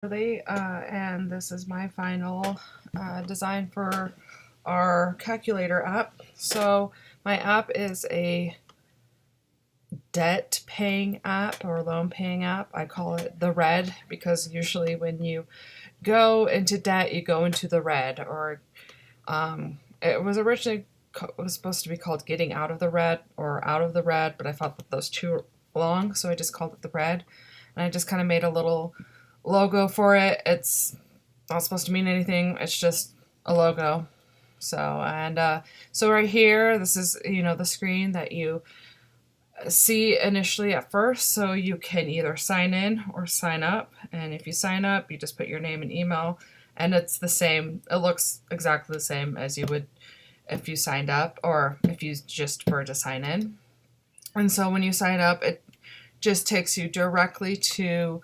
And this is my final design for our calculator app. So my app is a debt paying app or loan paying app. I call it the red because usually when you go into debt, you go into the red, or it was originally supposed to be called getting out of the red or out of the red, but I thought that those too long, so I just called it the red. And I just kind of made a little logo for it. It's not supposed to mean anything. It's just a logo. So right here, this is the screen that you see initially at first. So you can either sign in or sign up. And if you sign up, you just put your name and email, and it's the same. It looks exactly the same as you would if you signed up or if you just were to sign in. And so when you sign up, it just takes you directly to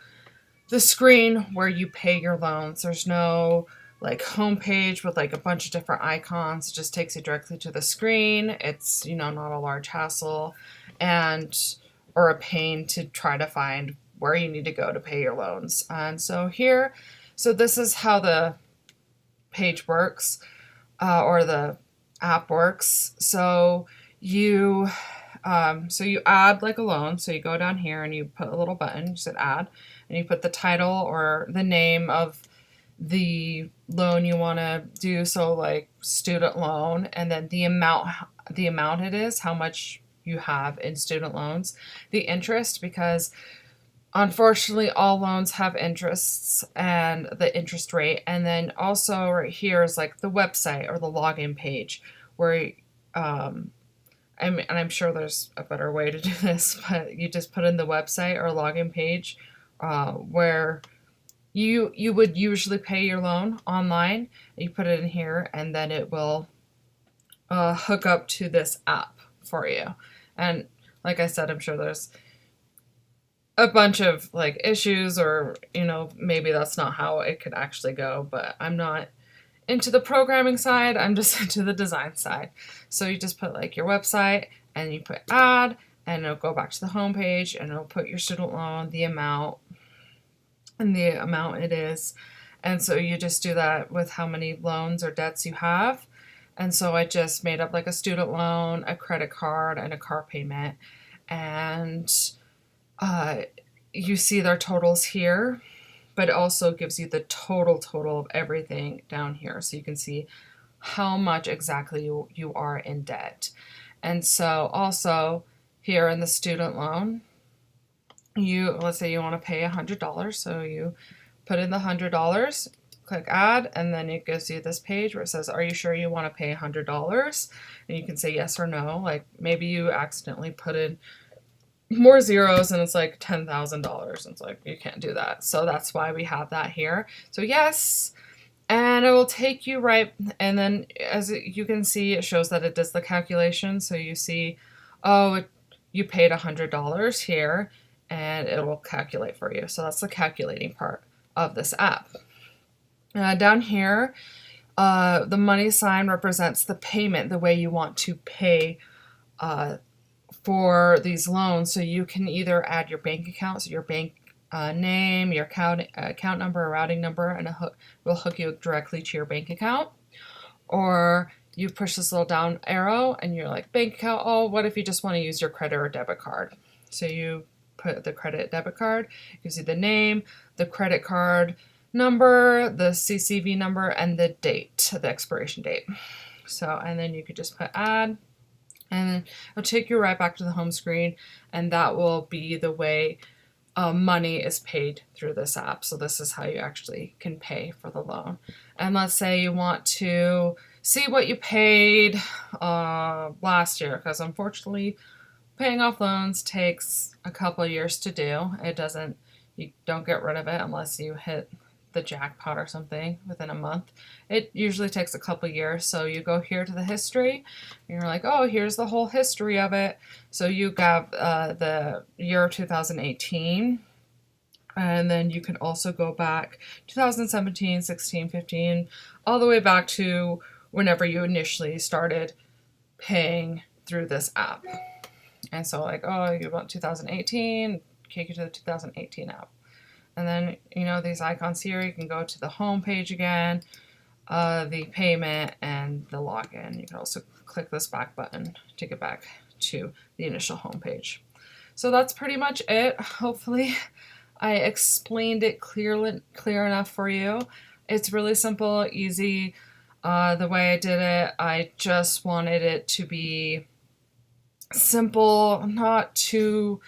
the screen where you pay your loans. There's no like homepage with like a bunch of different icons. It just takes you directly to the screen. It's not a large hassle and or a pain to try to find where you need to go to pay your loans. And so this is how the page works, or the app works. So you add like a loan. So you go down here and you put a little button, you said add, and you put the title or the name of the loan you want to do. So like student loan, and then the amount it is, how much you have in student loans, the interest, because unfortunately all loans have interests and the interest rate. And then also right here is like the website or the login page where I'm sure there's a better way to do this, but you just put in the website or login page where you would usually pay your loan online. You put it in here, and then it will hook up to this app for you. And like I said, I'm sure there's a bunch of like issues, or maybe that's not how it could actually go. But I'm not into the programming side, I'm just into the design side. So you just put like your website and you put add, and it'll go back to the home page, and it'll put your student loan, the amount, and the amount it is. And so you just do that with how many loans or debts you have. And so I just made up like a student loan, a credit card, and a car payment. And you see their totals here, but it also gives you the total of everything down here. So you can see how much exactly you are in debt. And so also here in the student loan, let's say you want to pay $100. So you put in the $100, click add, and then it gives you this page where it says, are you sure you want to pay $100? And you can say yes or no. Like maybe you accidentally put in more zeros and it's like $10,000. It's like, you can't do that. So that's why we have that here. So yes, and it will take you right. And then as you can see, it shows that it does the calculation. So you see, you paid $100 here, and it will calculate for you. So that's the calculating part of this app. Down here, the money sign represents the payment, the way you want to pay for these loans. So you can either add your bank account, so your bank name, your account number, or routing number, and will hook you directly to your bank account. Or you push this little down arrow and you're like, bank account, what if you just want to use your credit or debit card? So you put the credit debit card, gives you the name, the credit card number, the CCV number, and the date, the expiration date. So, and then you could just put add, and then it'll take you right back to the home screen, and that will be the way money is paid through this app. So this is how you actually can pay for the loan. And let's say you want to see what you paid last year, because unfortunately paying off loans takes a couple of years to do. You don't get rid of it unless you hit the jackpot or something within a month. It usually takes a couple years. So you go here to the history, and you're like, here's the whole history of it. So you have the year 2018, and then you can also go back 2017, 16, 15, all the way back to whenever you initially started paying through this app. And so like, you want 2018, take you to the 2018 app. And then, you know, these icons here, you can go to the home page again, the payment, and the login. You can also click this back button to get back to the initial home page. So that's pretty much it. Hopefully I explained it clear enough for you. It's really simple, easy. The way I did it, I just wanted it to be simple, not too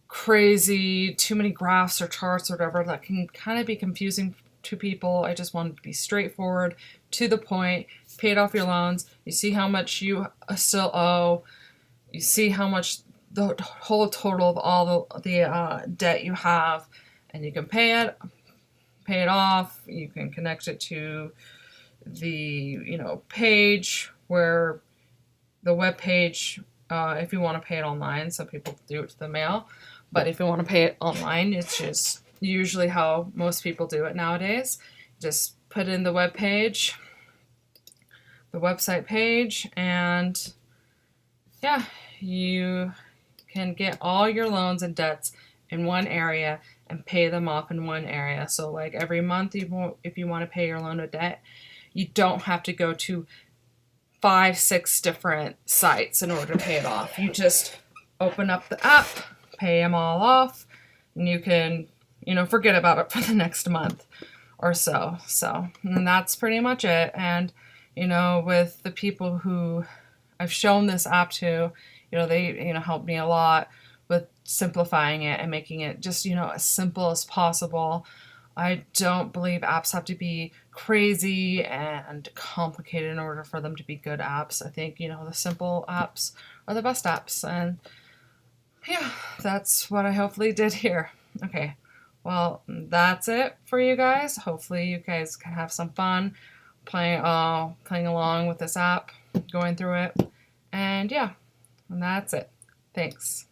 crazy, too many graphs or charts or whatever that can kind of be confusing to people. I just wanted to be straightforward, to the point, paid off your loans, you see how much you still owe, you see how much the whole total of all the debt you have, and you can pay it off. You can connect it to the, you know, page where the web page, if you want to pay it online. Some people do it to the mail, but if you want to pay it online, it's just usually how most people do it nowadays. Just put in the web page, the website page, and yeah, you can get all your loans and debts in one area and pay them off in one area. So like every month, if you want to pay your loan or debt, you don't have to go to 5-6 different sites in order to pay it off. You just open up the app, pay them all off, and you can, you know, forget about it for the next month or so. And that's pretty much it. And, you know, with the people who I've shown this app to, you know, they, you know, helped me a lot with simplifying it and making it just, you know, as simple as possible. I don't believe apps have to be crazy and complicated in order for them to be good apps. I think, you know, the simple apps are the best apps. And yeah, that's what I hopefully did here. Okay, well, that's it for you guys. Hopefully you guys can have some fun playing along with this app, going through it. And yeah, and that's it. Thanks.